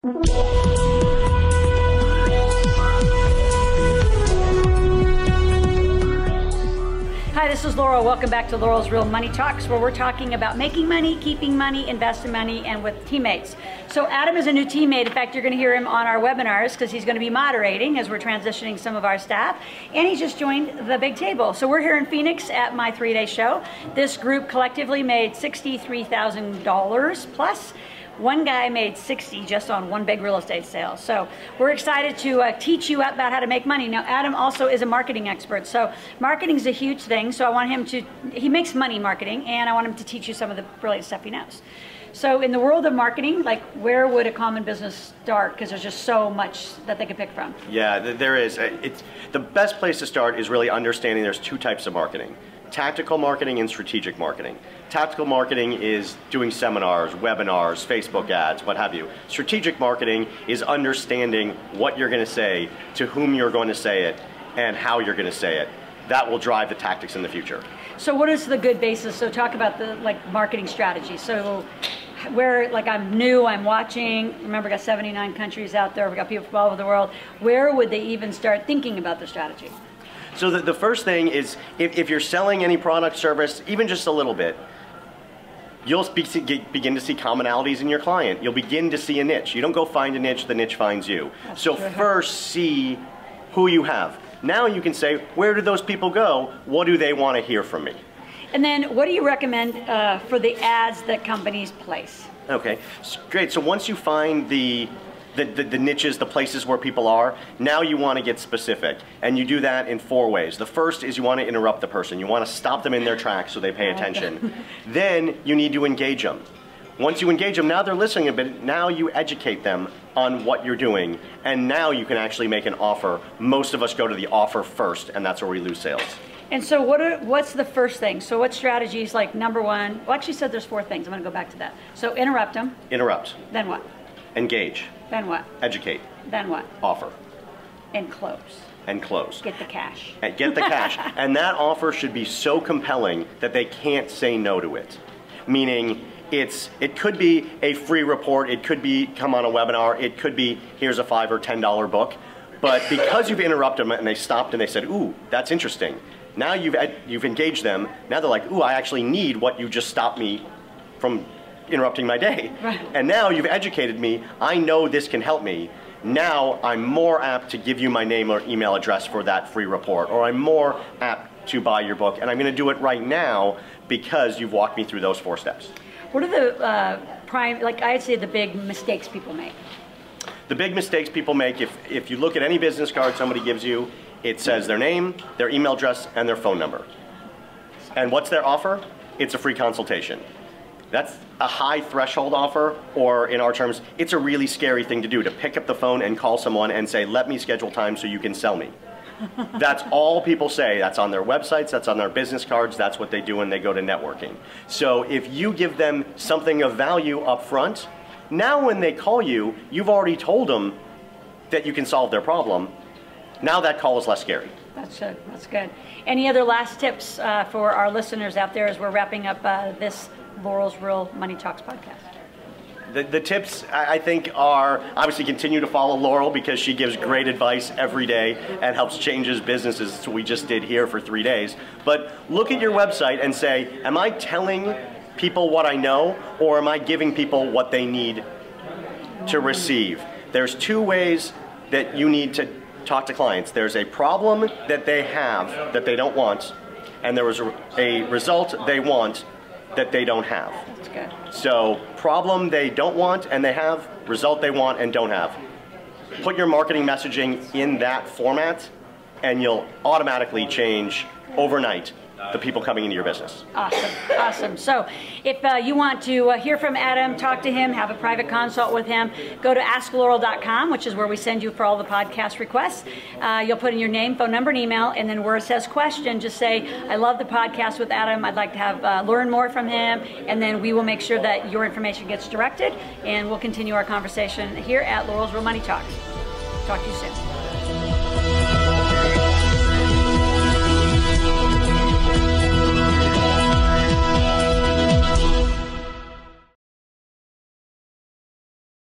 Hi, this is Laurel. Welcome back to Laurel's Real Money Talks, where we're talking about making money, keeping money, investing money, and with teammates. So Adam is a new teammate. In fact, you're going to hear him on our webinars because he's going to be moderating as we're transitioning some of our staff. And he just joined the big table. So we're here in Phoenix at my 3-day show. This group collectively made $63,000 plus. One guy made 60 just on one big real estate sale. So we're excited to teach you about how to make money. Now, Adam also is a marketing expert. So marketing is a huge thing. So I want him to, he makes money marketing, and I want him to teach you some of the brilliant stuff he knows. So in the world of marketing, like, where would a common business start? Because there's just so much that they could pick from. Yeah, there is. It's the best place to start is really understanding there's two types of marketing. Tactical marketing and strategic marketing. Tactical marketing is doing seminars, webinars, Facebook ads, what have you. Strategic marketing is understanding what you're going to say, to whom you're going to say it, and how you're going to say it. That will drive the tactics in the future. So what is the good basis? So talk about the marketing strategy. So where, I'm new, I'm watching, remember, we got 79 countries out there, we got people from all over the world. Where would they even start thinking about their strategy? So the first thing is, if you're selling any product, service, even just a little bit, you'll begin to see commonalities in your client. You'll begin to see a niche. You don't go find a niche, the niche finds you. That's so true. First, see who you have. Now you can say, where do those people go? What do they want to hear from me? And then what do you recommend for the ads that companies place? Okay, great. So once you find the niches, the places where people are, now you want to get specific. And you do that in 4 ways. The first is you want to interrupt the person. You want to stop them in their tracks so they pay attention. Then you need to engage them. Once you engage them, now they're listening a bit, now you educate them on what you're doing, and now you can actually make an offer. Most of us go to the offer first, and that's where we lose sales. And so what's the first thing? So what strategies, like number one, well, actually said there's 4 things. I'm going to go back to that. So interrupt them. Interrupt. Then what? Engage. Then what? Educate. Then what? Offer. And close. And close. Get the cash. And get the cash. And that offer should be so compelling that they can't say no to it. Meaning, it could be a free report, it could be come on a webinar, it could be here's a $5 or $10 book. But because you've interrupted them and they stopped and they said, ooh, that's interesting. Now you've engaged them. Now they're like, ooh, I actually need what you just stopped me from interrupting my day. Right. And now you've educated me. I know this can help me. Now I'm more apt to give you my name or email address for that free report, or I'm more apt to buy your book, and I'm going to do it right now because you've walked me through those 4 steps. What are the I'd say the big mistakes people make? The big mistakes people make, if you look at any business card somebody gives you, it says their name, their email address, and their phone number. And what's their offer? It's a free consultation. That's a high threshold offer, or in our terms, it's a really scary thing to do, to pick up the phone and call someone and say, let me schedule time so you can sell me. That's all people say. That's on their websites, that's on their business cards, that's what they do when they go to networking. So if you give them something of value up front, now when they call you, you've already told them that you can solve their problem. Now that call is less scary. That's good. That's good. Any other last tips for our listeners out there as we're wrapping up this Laurel's Real Money Talks podcast? The tips, I think, are obviously continue to follow Laurel because she gives great advice every day and helps changes businesses. That's what we just did here for 3 days. But look at your website and say, am I telling people what I know, or am I giving people what they need to receive? There's 2 ways that you need to talk to clients. There's a problem that they have that they don't want, and there was a result they want that they don't have. That's good. So problem they don't want and they have, result they want and don't have. Put your marketing messaging in that format and you'll automatically change overnight the people coming into your business. Awesome, awesome. So if you want to hear from Adam, talk to him, have a private consult with him, go to asklaurel.com, which is where we send you for all the podcast requests. You'll put in your name, phone number, and email, and then where it says question, just say, I love the podcast with Adam. I'd like to have learn more from him, and then we will make sure that your information gets directed, and we'll continue our conversation here at Laurel's Real Money Talks. Talk to you soon.